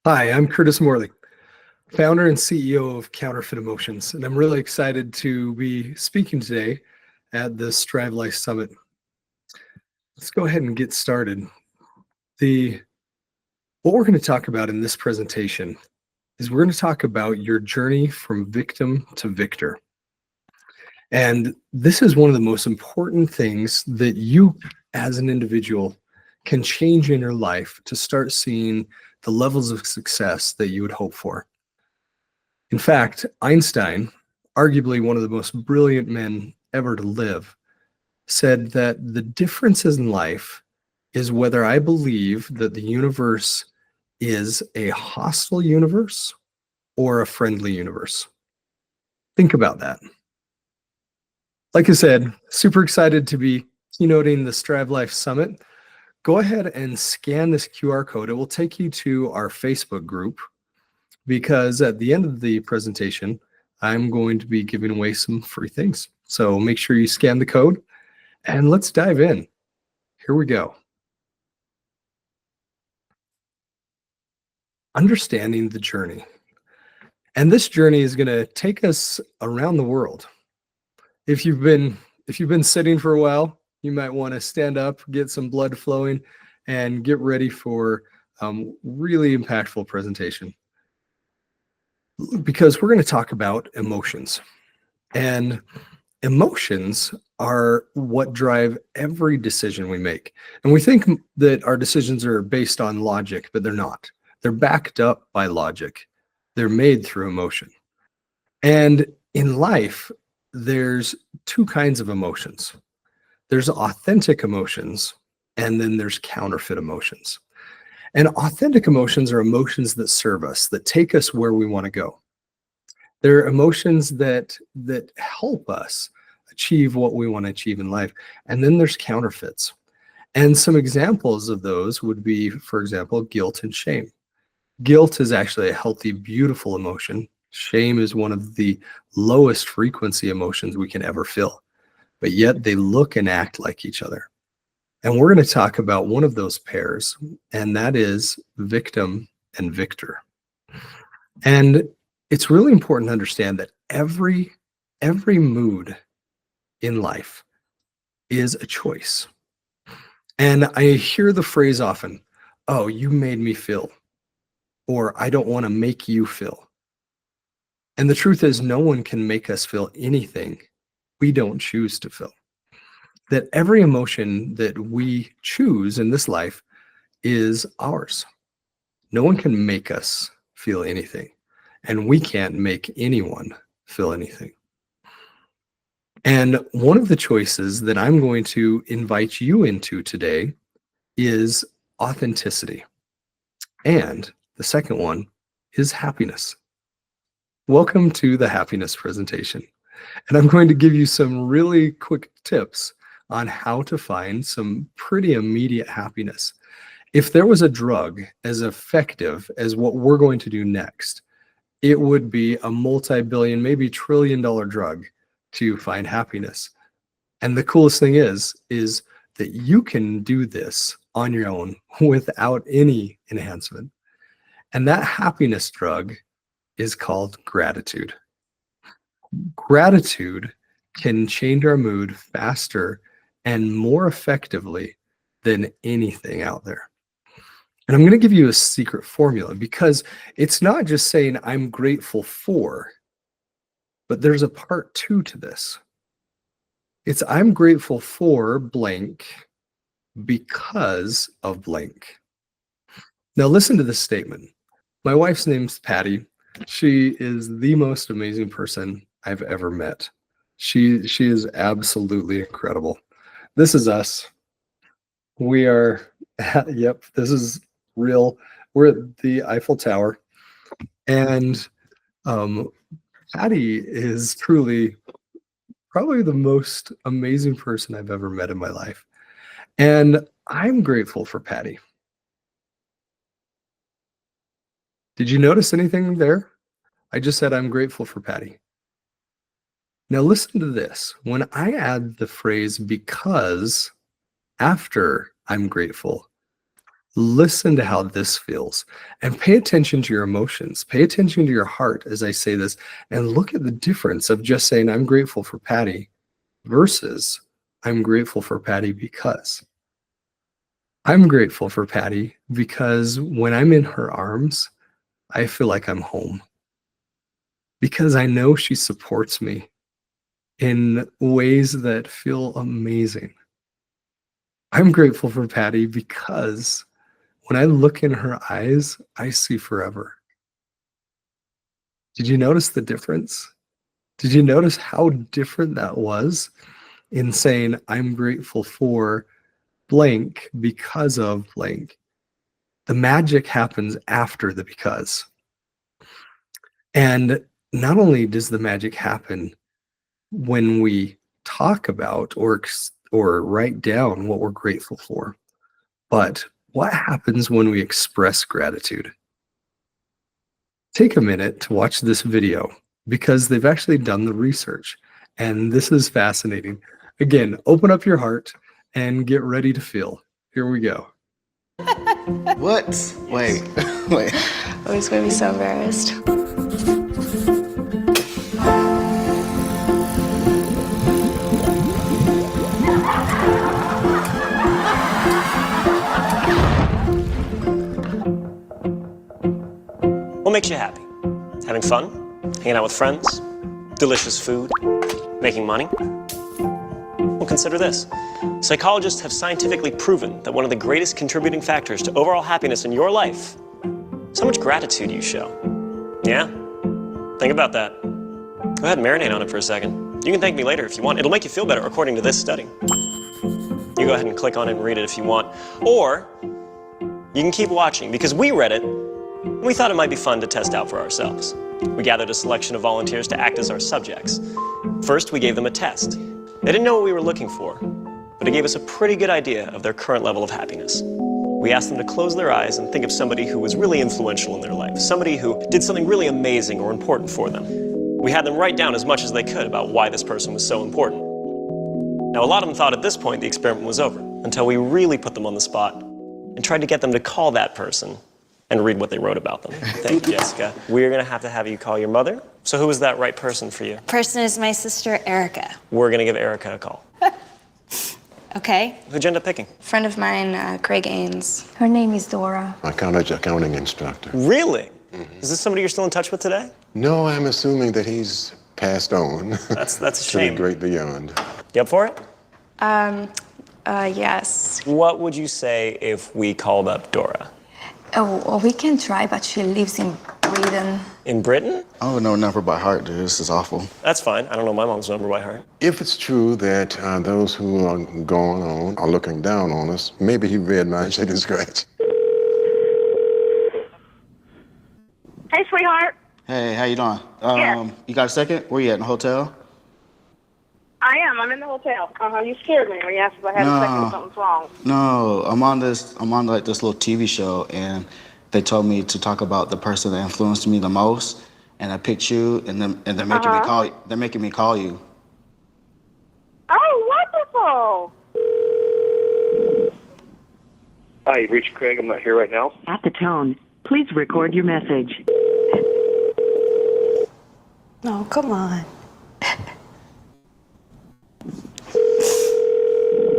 Hi, I'm Curtis Morley, founder and CEO of Counterfeit Emotions, and I'm really excited to be speaking today at the Strive Life Summit. Let's go ahead and get started. The what we're going to talk about in this presentation is we're going to talk about your journey from victim to victor. And this is one of the most important things that you as an individual can change in your life to start seeing the levels of success that you would hope for. In fact, Einstein, arguably one of the most brilliant men ever to live, said that the difference in life is whether I believe that the universe is a hostile universe or a friendly universe. Think about that. Like I said, super excited to be keynoting the Strive Life Summit. Go ahead and scan this QR code. It will take you to our Facebook group, because at the end of the presentation, I'm going to be giving away some free things. So make sure you scan the code and let's dive in. Here we go. Understanding the journey. And this journey is going to take us around the world. If you've been sitting for a while, you might want to stand up, get some blood flowing, and get ready for really impactful presentation. Because we're going to talk about emotions. And emotions are what drive every decision we make. And we think that our decisions are based on logic, but they're not. They're backed up by logic. They're made through emotion. And in life, there's two kinds of emotions. There's authentic emotions, and then there's counterfeit emotions. And authentic emotions are emotions that serve us, that take us where we want to go. They're emotions that help us achieve what we want to achieve in life. And then there's counterfeits. And some examples of those would be, for example, guilt and shame. Guilt is actually a healthy, beautiful emotion. Shame is one of the lowest frequency emotions we can ever feel, but yet they look and act like each other. And we're going to talk about one of those pairs, and that is victim and victor. And it's really important to understand that every mood in life is a choice. And I hear the phrase often, "Oh, you made me feel," or "I don't want to make you feel." And the truth is, no one can make us feel anything we don't choose to feel. That every emotion that we choose in this life is ours. No one can make us feel anything, and we can't make anyone feel anything. And one of the choices that I'm going to invite you into today is authenticity. And the second one is happiness. Welcome to the happiness presentation. And I'm going to give you some really quick tips on how to find some pretty immediate happiness. If there was a drug as effective as what we're going to do next, it would be a multi-billion, maybe trillion-dollar drug to find happiness. And the coolest thing is that you can do this on your own without any enhancement. And that happiness drug is called gratitude. Gratitude can change our mood faster and more effectively than anything out there. And I'm going to give you a secret formula, because it's not just saying I'm grateful for, but there's a part two to this. It's I'm grateful for blank because of blank. Now listen to this statement. My wife's name's Patty. She is the most amazing person I've ever met. She is absolutely incredible. This is us. We are yep, this is real. We're at the Eiffel Tower, and Patty is truly probably the most amazing person I've ever met in my life. And I'm grateful for Patty. Did you notice anything there? I just said I'm grateful for Patty. Now listen to this. When I add the phrase because after I'm grateful, Listen to how this feels and pay attention to your emotions. Pay attention to your heart as I say this and look at the difference of just saying, I'm grateful for Patty versus I'm grateful for Patty because. I'm grateful for Patty because when I'm in her arms, I feel like I'm home because I know she supports me in ways that feel amazing. I'm grateful for Patty because when I look in her eyes, I see forever. Did you notice the difference? Did you notice how different that was in saying, I'm grateful for blank because of blank? The magic happens after the because. And not only does the magic happen when we talk about or write down what we're grateful for, but what happens when we express gratitude? Take a minute to watch this video because they've actually done the research and this is fascinating. Again, open up your heart and get ready to feel. Here we go. What? Wait, wait. I was going to be so embarrassed. What makes you happy? Having fun? Hanging out with friends? Delicious food? Making money? Well, consider this. Psychologists have scientifically proven that one of the greatest contributing factors to overall happiness in your life is how much gratitude you show. Yeah? Think about that. Go ahead and marinate on it for a second. You can thank me later if you want. It'll make you feel better according to this study. You go ahead and click on it and read it if you want. Or you can keep watching because we read it and we thought it might be fun to test out for ourselves. We gathered a selection of volunteers to act as our subjects. First, we gave them a test. They didn't know what we were looking for, but it gave us a pretty good idea of their current level of happiness. We asked them to close their eyes and think of somebody who was really influential in their life, somebody who did something really amazing or important for them. We had them write down as much as they could about why this person was so important. Now, a lot of them thought at this point the experiment was over, until we really put them on the spot and tried to get them to call that person and read what they wrote about them. Thank you, Jessica. We're going to have you call your mother. So who is that right person for you? Person is my sister, Erica. We're going to give Erica a call. Okay. Who'd you end up picking? Friend of mine, Craig Ains. Her name is Dora. My college accounting instructor. Really? Is this somebody you're still in touch with today? No, I'm assuming that he's passed on. That's a to shame. the great beyond. You up for it? Yes. What would you say if we called up Dora? Oh, well, we can try, but she lives in Britain. In Britain? I don't know number by heart, dude. This is awful. That's fine. I don't know my mom's number by heart. If it's true that those who are going on are looking down on us, maybe he read my chicken scratch. Hey, sweetheart. Hey, how you doing? Yeah. You got a second? Where you at, in the hotel? I am. I'm in the hotel. You scared me when you asked if I had a second or something's wrong. No, I'm on this little TV show, and they told me to talk about the person that influenced me the most, and I picked you, and they're making me call. They're making me call you. Oh, wonderful! Hi, you've reached Craig. I'm not here right now. At the tone, please record your message. Oh, come on.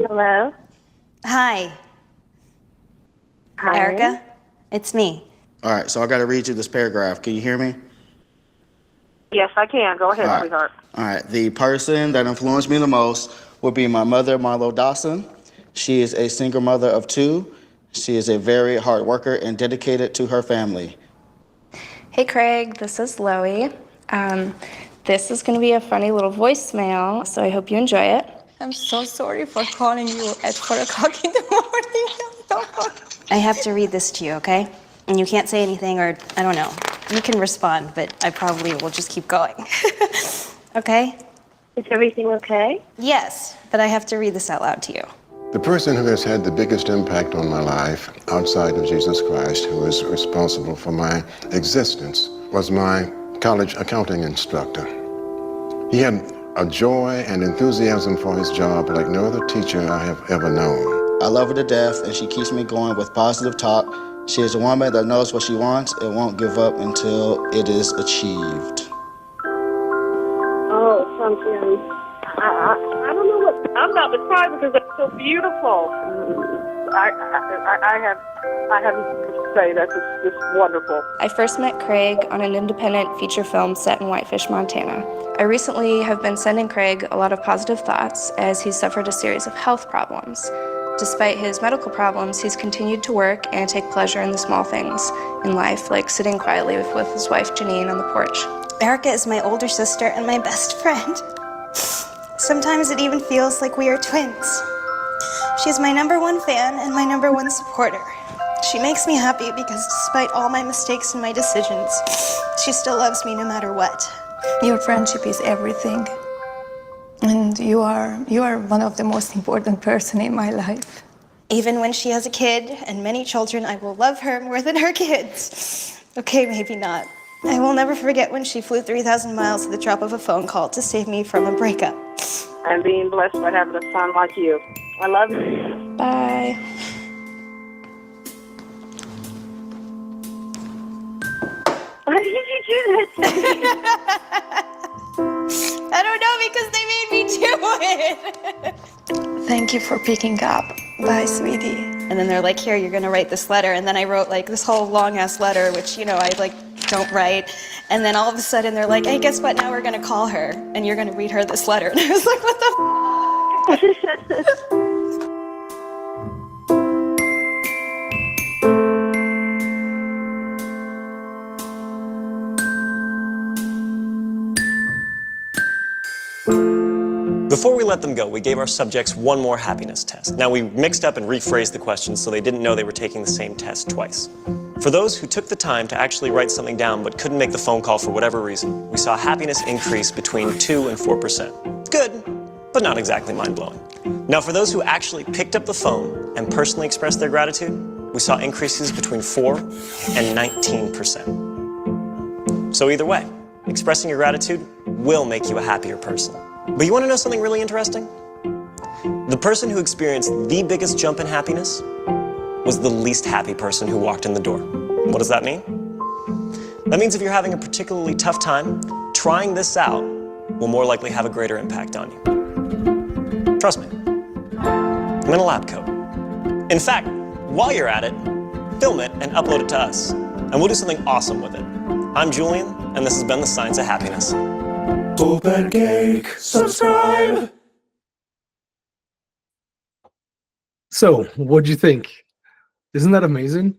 Hello? Hi. Hi. Erica? It's me. All right, so I got to read you this paragraph. Can you hear me? Yes, I can. Go ahead, All right. sweetheart. All right. The person that influenced me the most would be my mother, Marlo Dawson. She is a single mother of 2. She is a very hard worker and dedicated to her family. Hey, Craig. This is Loie. This is going to be a funny little voicemail, so I hope you enjoy it. I'm so sorry for calling you at 4 o'clock in the morning. I have to read this to you, okay? And you can't say anything or, I don't know. You can respond, but I probably will just keep going. Okay? Is everything okay? Yes, but I have to read this out loud to you. The person who has had the biggest impact on my life outside of Jesus Christ, who is responsible for my existence, was my college accounting instructor. He had a joy and enthusiasm for his job like no other teacher I have ever known. I love her to death, and she keeps me going with positive talk. She is a woman that knows what she wants and won't give up until it is achieved. Oh, something. I don't know what. I'm about to cry because that's so beautiful. I have to say that's just wonderful. I first met Craig on an independent feature film set in Whitefish, Montana. I recently have been sending Craig a lot of positive thoughts as he's suffered a series of health problems. Despite his medical problems, he's continued to work and take pleasure in the small things in life, like sitting quietly with his wife Janine on the porch. Erica is my older sister and my best friend. Sometimes it even feels like we are twins. She's my #1 fan and my #1 supporter. She makes me happy because despite all my mistakes and my decisions, she still loves me no matter what. Your friendship is everything. And you are one of the most important person in my life. Even when she has a kid and many children, I will love her more than her kids. Okay, maybe not. I will never forget when she flew 3,000 miles at the drop of a phone call to save me from a breakup. I'm being blessed by having a son like you. I love you. Bye. Why did you do that to me? I don't know, because they made me do it. Thank you for picking up. Bye, sweetie. And then they're like, here, you're gonna write this letter. And then I wrote like this whole long ass letter, which, you know, I like don't write. And then all of a sudden they're like, hey, guess what? Now we're gonna call her and you're gonna read her this letter. And I was like, what the f? Before we let them go, we gave our subjects one more happiness test. Now, we mixed up and rephrased the questions so they didn't know they were taking the same test twice. For those who took the time to actually write something down but couldn't make the phone call for whatever reason, we saw happiness increase between 2 and 4%. Good, but not exactly mind-blowing. Now, for those who actually picked up the phone and personally expressed their gratitude, we saw increases between 4 and 19%. So either way, expressing your gratitude will make you a happier person. But you want to know something really interesting? The person who experienced the biggest jump in happiness was the least happy person who walked in the door. What does that mean? That means if you're having a particularly tough time, trying this out will more likely have a greater impact on you. Trust me, I'm in a lab coat. In fact, while you're at it, film it and upload it to us, and we'll do something awesome with it. I'm Julian, and this has been The Science of Happiness. Open cake, subscribe. So, what'd you think? Isn't that amazing?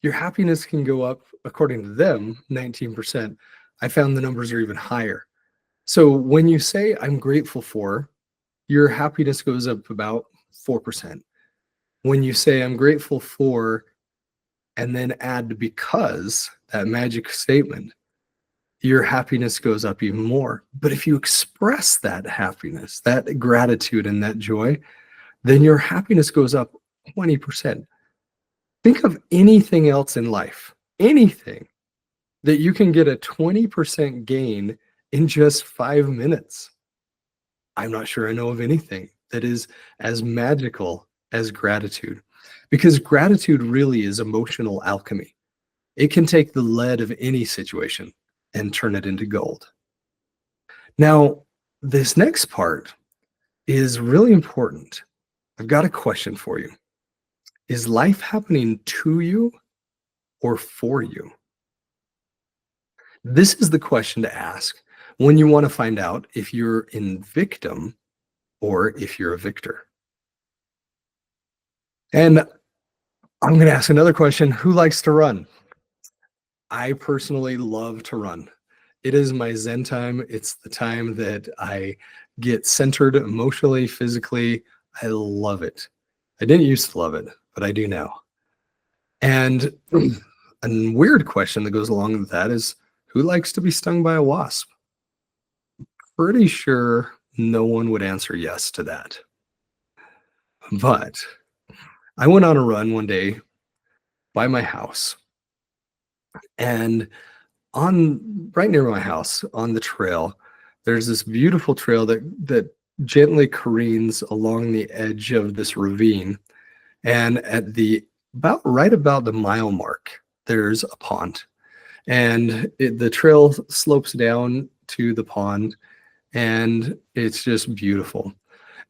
Your happiness can go up, according to them, 19%. I found the numbers are even higher. So when you say I'm grateful for, your happiness goes up about 4%. When you say I'm grateful for, and then add because, that magic statement, your happiness goes up even more. But if you express that happiness, that gratitude and that joy, then your happiness goes up 20%. Think of anything else in life, anything that you can get a 20% gain in just 5 minutes. I'm not sure I know of anything that is as magical as gratitude, because gratitude really is emotional alchemy. It can take the lead of any situation and turn it into gold. Now, this next part is really important. I've got a question for you. Is life happening to you or for you? This is the question to ask when you want to find out if you're in victim or if you're a victor. And I'm going to ask another question. Who likes to run? I personally love to run. It is my Zen time. It's the time that I get centered emotionally, physically. I love it. I didn't used to love it, but I do now. And a weird question that goes along with that is, who likes to be stung by a wasp? Pretty sure no one would answer yes to that. But I went on a run one day by my house. And right near my house on the trail, there's this beautiful trail that gently careens along the edge of this ravine. And at the right about the mile mark, there's a pond. And the trail slopes down to the pond, and it's just beautiful.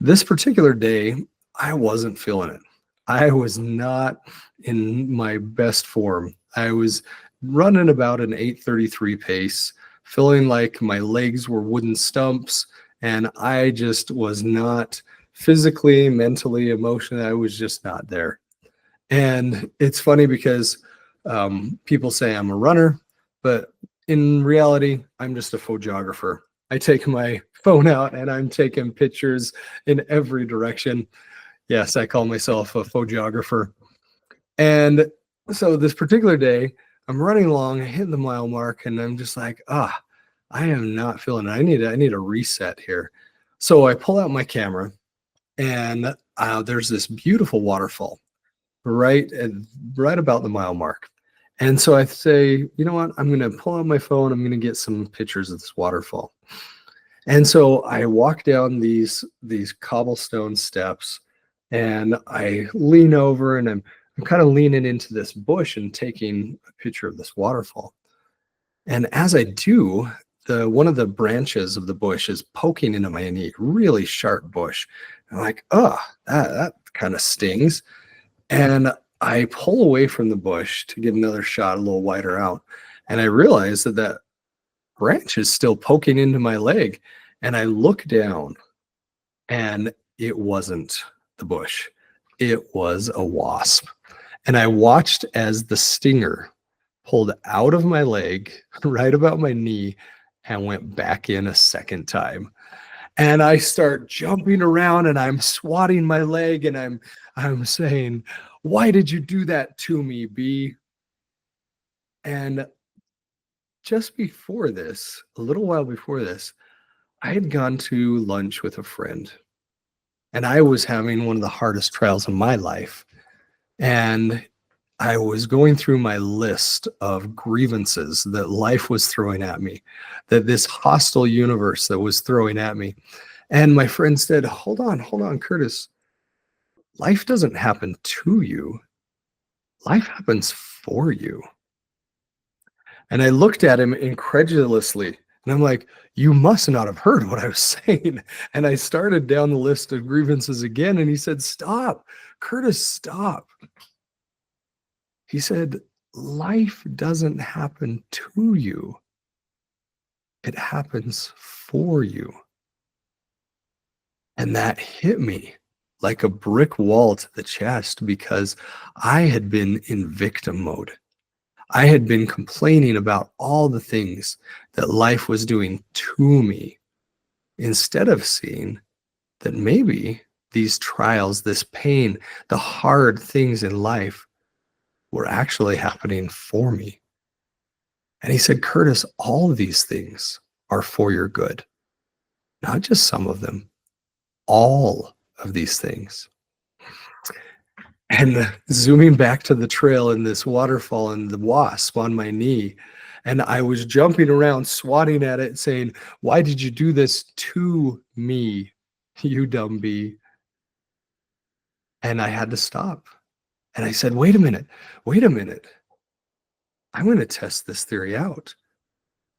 This particular day, I wasn't feeling it. I was not in my best form. I was running about an 8:33 pace, feeling like my legs were wooden stumps, and I just was not physically, mentally, emotionally, I was just not there. And it's funny because people say I'm a runner, but in reality, I'm just a photographer. I take my phone out and I'm taking pictures in every direction. Yes, I call myself a photographer. And so this particular day, I'm running along, I hit the mile mark, and I'm just like, I am not feeling it. I need a reset here. So I pull out my camera, and there's this beautiful waterfall right about the mile mark. And so I say, you know what? I'm going to pull out my phone. I'm going to get some pictures of this waterfall. And so I walk down these cobblestone steps, and I lean over, and I'm kind of leaning into this bush and taking a picture of this waterfall. And as I do, one of the branches of the bush is poking into my knee, really sharp bush. I'm like, that kind of stings. And I pull away from the bush to get another shot a little wider out. And I realize that branch is still poking into my leg. And I look down, and it wasn't the bush. It was a wasp. And I watched as the stinger pulled out of my leg, right about my knee, and went back in a second time. And I start jumping around, and I'm swatting my leg, and I'm saying, "Why did you do that to me, B?" And just before this, a little while before this, I had gone to lunch with a friend, and I was having one of the hardest trials of my life. And I was going through my list of grievances that life was throwing at me, that this hostile universe that was throwing at me. And my friend said, hold on, Curtis. Life doesn't happen to you. Life happens for you. And I looked at him incredulously, and I'm like, you must not have heard what I was saying. And I started down the list of grievances again, and he said, stop, Curtis, stop. He said, life doesn't happen to you. It happens for you. And that hit me like a brick wall to the chest, because I had been in victim mode. I had been complaining about all the things that life was doing to me, instead of seeing that maybe these trials, this pain, the hard things in life were actually happening for me. And he said, Curtis, all of these things are for your good. Not just some of them, all of these things. And zooming back to the trail and this waterfall and the wasp on my knee, and I was jumping around, swatting at it, saying, why did you do this to me, you dumb bee? And I had to stop. And I said, wait a minute. I'm going to test this theory out.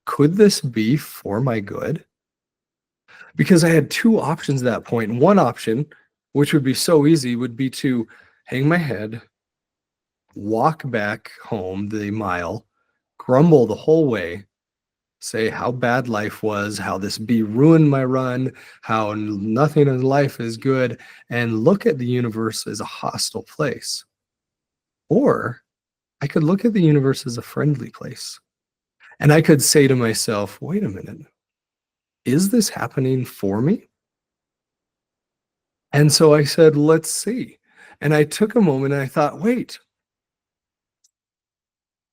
Could this be for my good? Because I had two options at that point. And one option, which would be so easy, would be to hang my head, walk back home the mile, grumble the whole way, say how bad life was, how this bee ruined my run, how nothing in life is good, and look at the universe as a hostile place. Or I could look at the universe as a friendly place. And I could say to myself, wait a minute, is this happening for me? And so I said, let's see. And I took a moment and I thought, wait,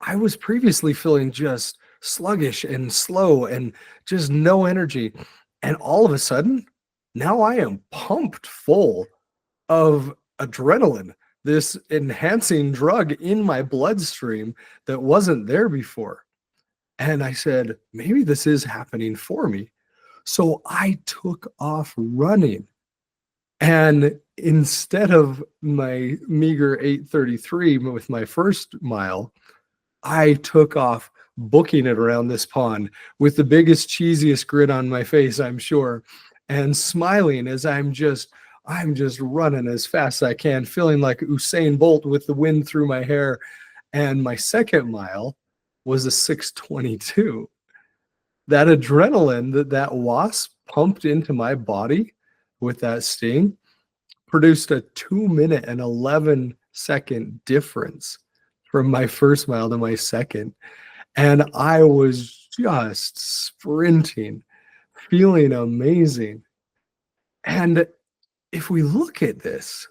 I was previously feeling just sluggish and slow and just no energy. And all of a sudden, now I am pumped full of adrenaline, this enhancing drug in my bloodstream that wasn't there before. And I said, maybe this is happening for me. So I took off running. And instead of my meager 8:33 with my first mile, I took off booking it around this pond with the biggest, cheesiest grin on my face, I'm sure, and smiling as I'm just running as fast as I can, feeling like Usain Bolt with the wind through my hair. And my second mile was a 6:22. That adrenaline that wasp pumped into my body with that sting produced a 2 minute and 11-second difference from my first mile to my second. And I was just sprinting, feeling amazing. And if we look at this,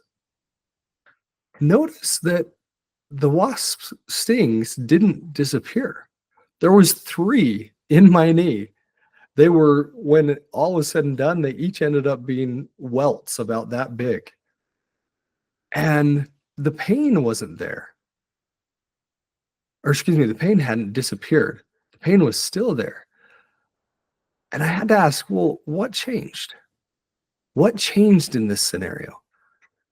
notice that the wasp's stings didn't disappear. There was 3 in my knee. They were, when all was said and done, they each ended up being welts about that big. And the pain wasn't there. Or excuse me, the pain hadn't disappeared. The pain was still there. And I had to ask, well, what changed? What changed in this scenario?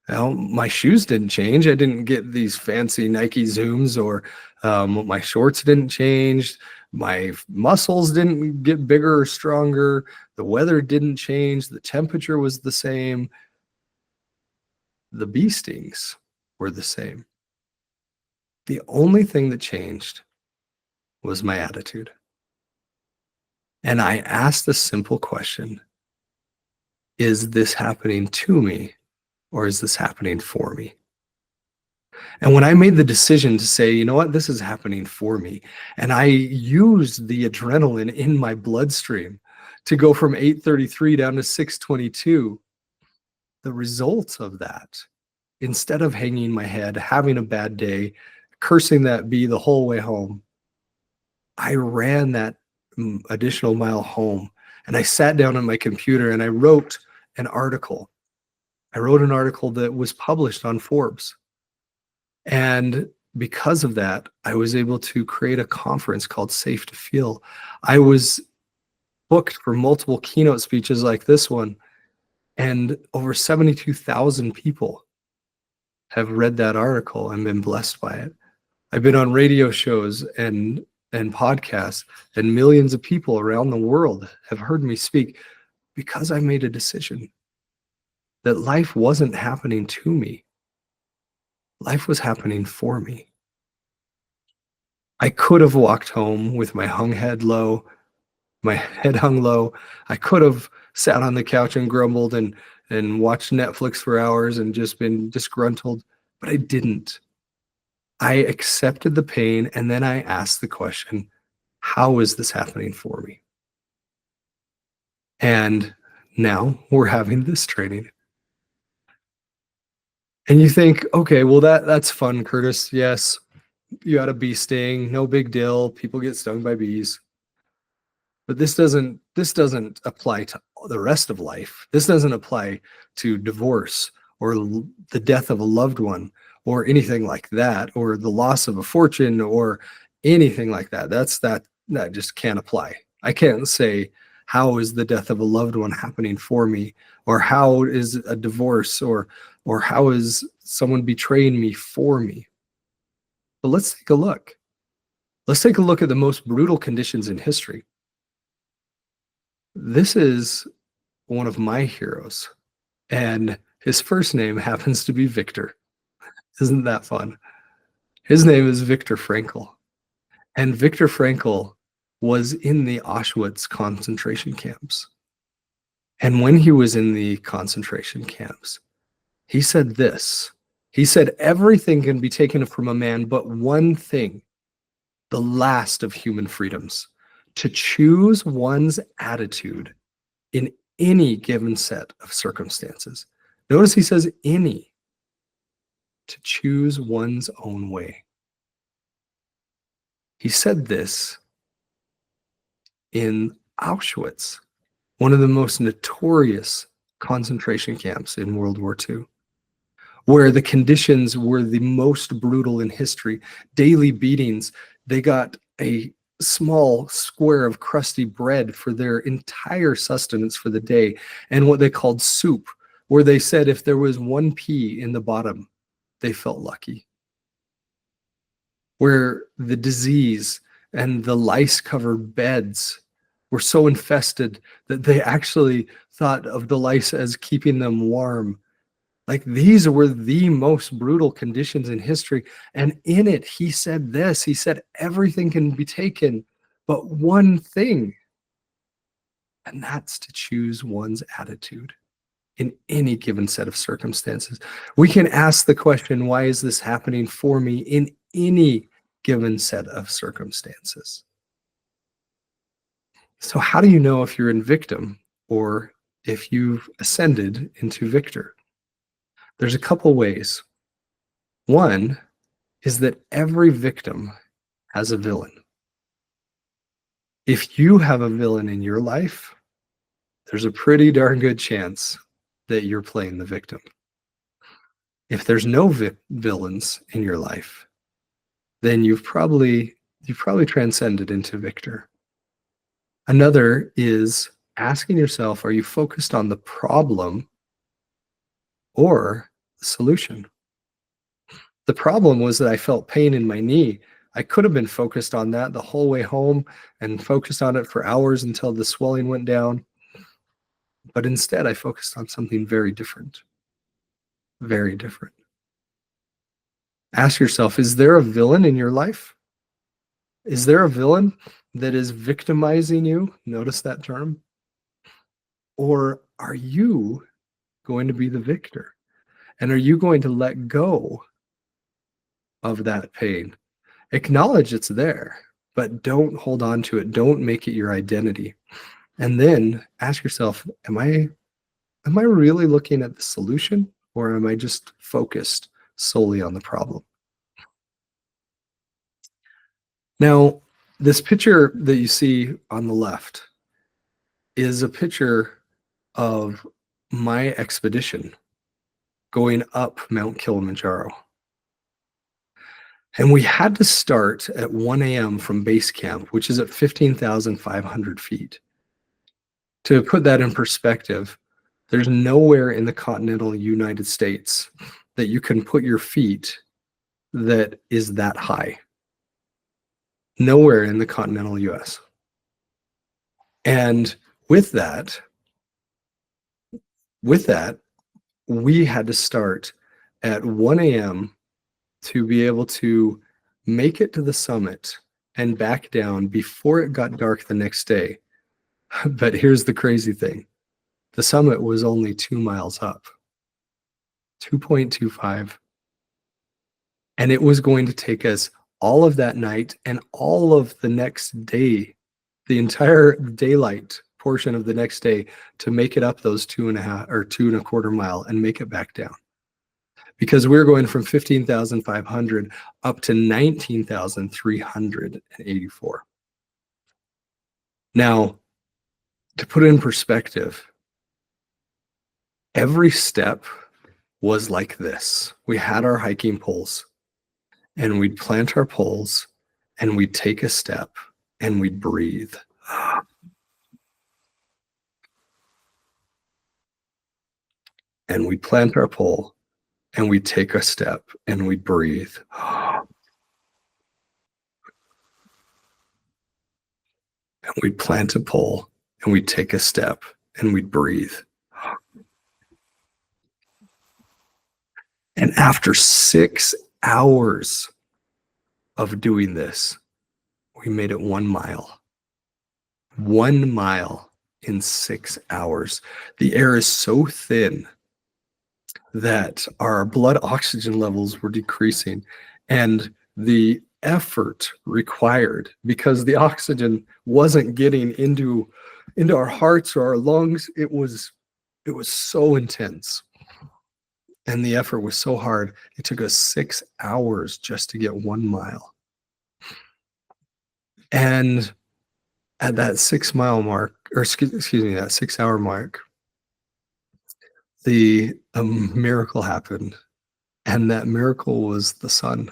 Well, my shoes didn't change. I didn't get these fancy Nike Zooms, or my shorts didn't change. My muscles didn't get bigger or stronger. The weather didn't change. The temperature was the same. The bee stings were the same. The only thing that changed was my attitude. And I asked the simple question, is this happening to me, or is this happening for me? And when I made the decision to say, you know what, this is happening for me, and I used the adrenaline in my bloodstream to go from 8:33 down to 6:22, the results of that, instead of hanging my head, having a bad day, cursing that bee the whole way home, I ran that additional mile home, and I sat down on my computer and I wrote an article. I wrote an article that was published on Forbes. And because of that, I was able to create a conference called Safe to Feel. I was booked for multiple keynote speeches like this one, and over 72,000 people have read that article and been blessed by it. I've been on radio shows and podcasts, and millions of people around the world have heard me speak because I made a decision that life wasn't happening to me. Life was happening for me. I could have walked home with my head hung low. I could have sat on the couch and grumbled and watched Netflix for hours and just been disgruntled, but I didn't. I accepted the pain, and then I asked the question, how is this happening for me? And now we're having this training. And you think, okay, well, that's fun, Curtis. Yes, you had a bee sting, no big deal. People get stung by bees. But this doesn't apply to the rest of life. This doesn't apply to divorce or the death of a loved one or anything like that, or the loss of a fortune or anything like that. That just can't apply. I can't say, how is the death of a loved one happening for me? Or how is a divorce or how is someone betraying me for me? But let's take a look. Let's take a look at the most brutal conditions in history. This is one of my heroes, and his first name happens to be Victor. Isn't that fun? His name is Viktor Frankl. And Viktor Frankl was in the Auschwitz concentration camps. And when he was in the concentration camps, he said this. He said, everything can be taken from a man, but one thing, the last of human freedoms, to choose one's attitude in any given set of circumstances. Notice he says any, to choose one's own way. He said this in Auschwitz, one of the most notorious concentration camps in World War II, where the conditions were the most brutal in history. Daily beatings. They got a small square of crusty bread for their entire sustenance for the day, and what they called soup, where they said if there was one pea in the bottom, they felt lucky. Where the disease and the lice-covered beds were so infested that they actually thought of the lice as keeping them warm. Like, these were the most brutal conditions in history. And in it, he said this, he said, everything can be taken, but one thing, and that's to choose one's attitude in any given set of circumstances. We can ask the question, why is this happening for me in any given set of circumstances? So how do you know if you're in victim or if you've ascended into victor? There's a couple ways. One is that every victim has a villain. If you have a villain in your life, there's a pretty darn good chance that you're playing the victim. If there's no villains in your life, then you've probably transcended into victor. Another is asking yourself, are you focused on the problem or the solution? The problem was that I felt pain in my knee. I could have been focused on that the whole way home and focused on it for hours until the swelling went down. But instead, I focused on something very different. Very different. Ask yourself, is there a villain in your life? Is there a villain that is victimizing you? Notice that term. Or are you going to be the victor? And are you going to let go of that pain? Acknowledge it's there, but don't hold on to it. Don't make it your identity. And then ask yourself, am I really looking at the solution, or am I just focused solely on the problem? Now, this picture that you see on the left is a picture of my expedition going up Mount Kilimanjaro. And we had to start at 1 a.m. from base camp, which is at 15,500 feet. To put that in perspective, there's nowhere in the continental United States that you can put your feet that is that high. Nowhere in the continental US. And with that, we had to start at 1 a.m. to be able to make it to the summit and back down before it got dark the next day. But here's the crazy thing. The summit was only 2 miles up, 2.25. And it was going to take us all of that night and all of the next day, the entire daylight portion of the next day, to make it up those 2.5 or 2.25 mile and make it back down. Because we're going from 15,500 up to 19,384. Now, to put it in perspective, every step was like this. We had our hiking poles, and we'd plant our poles, and we'd take a step, and we'd breathe. And we'd plant our pole, and we'd take a step, and we'd breathe. And we'd plant a pole, and we'd take a step, and we'd breathe. And after 6 hours of doing this, we made it 1 mile. 1 mile in 6 hours. The air is so thin that our blood oxygen levels were decreasing, and the effort required, because the oxygen wasn't getting into our hearts or our lungs, it was so intense. And the effort was so hard. It took us 6 hours just to get 1 mile. And at that 6 mile mark, or excuse me, that 6 hour mark, the miracle happened. And that miracle was the sun.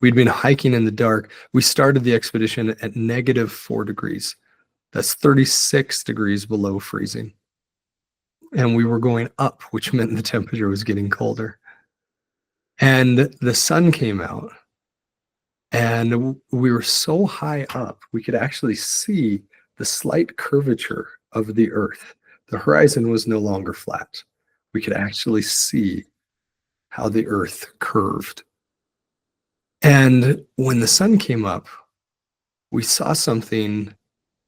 We'd been hiking in the dark. We started the expedition at -4 degrees. That's 36 degrees below freezing. and we were going up, which meant the temperature was getting colder. And the sun came out, and we were so high up, we could actually see the slight curvature of the earth. The horizon was no longer flat. We could actually see how the earth curved. And when the sun came up, we saw something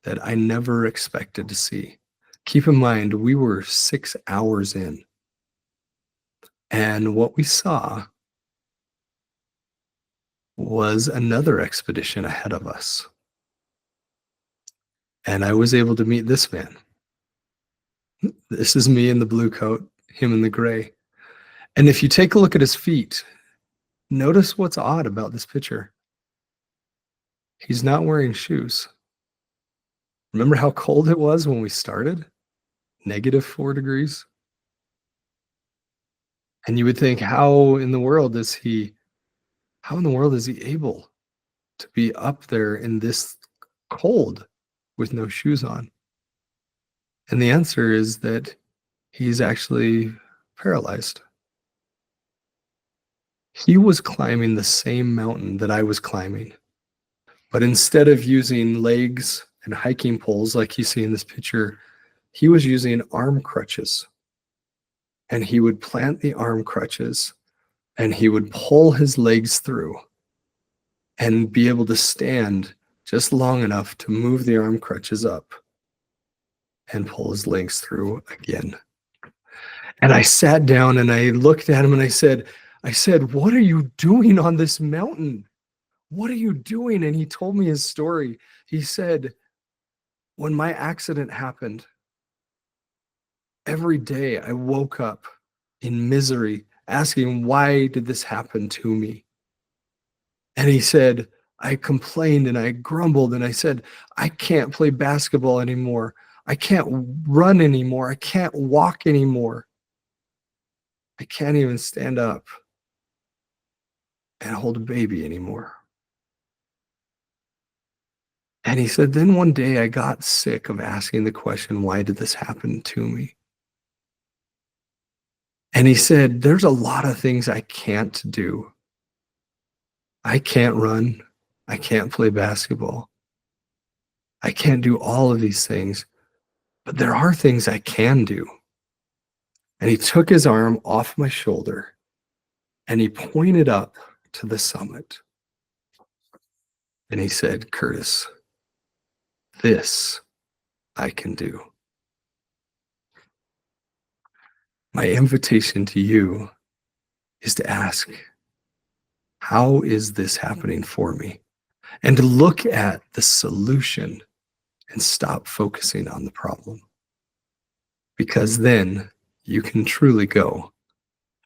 that I never expected to see. Keep in mind, we were 6 hours in. And what we saw was another expedition ahead of us. And I was able to meet this man. This is me in the blue coat, him in the gray. And if you take a look at his feet, notice what's odd about this picture. He's not wearing shoes. Remember how cold it was when we started? -4 degrees. And you would think, how in the world is he able to be up there in this cold with no shoes on? And the answer is that he's actually paralyzed. He was climbing the same mountain that I was climbing, but instead of using legs and hiking poles like you see in this picture, he was using arm crutches. And he would plant the arm crutches and he would pull his legs through and be able to stand just long enough to move the arm crutches up and pull his legs through again. And I sat down and I looked at him and I said, "What are you doing on this mountain? What are you doing?" And he told me his story. He said, "When my accident happened, every day I woke up in misery, asking, why did this happen to me?" And he said, "I complained and I grumbled and I said, I can't play basketball anymore. I can't run anymore. I can't walk anymore. I can't even stand up and hold a baby anymore." And he said, then one day I got sick of asking the question, why did this happen to me? And he said, there's a lot of things I can't do. I can't run. I can't play basketball. I can't do all of these things, but there are things I can do. And he took his arm off my shoulder and he pointed up to the summit. And he said, "Curtis, this I can do." My invitation to you is to ask, how is this happening for me? And to look at the solution and stop focusing on the problem. Because then you can truly go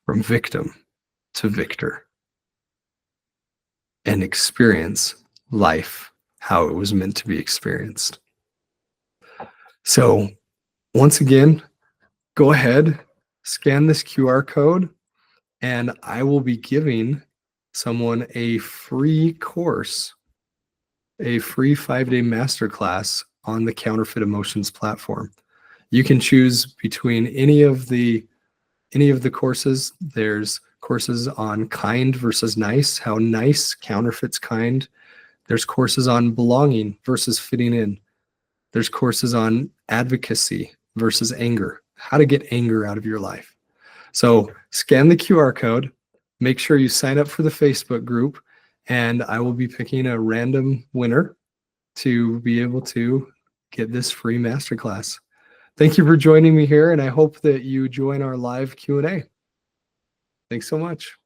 from victim to victor and experience life how it was meant to be experienced. So once again, go ahead, scan this QR code, and I will be giving someone a free course, a free 5-day masterclass on the Counterfeit Emotions platform. You can choose between any of the courses. There's courses on kind versus nice, how nice counterfeits kind. There's courses on belonging versus fitting in. There's courses on advocacy versus anger, how to get anger out of your life. So scan the QR code, make sure you sign up for the Facebook group, and I will be picking a random winner to be able to get this free masterclass. Thank you for joining me here, and I hope that you join our live Q&A. Thanks so much.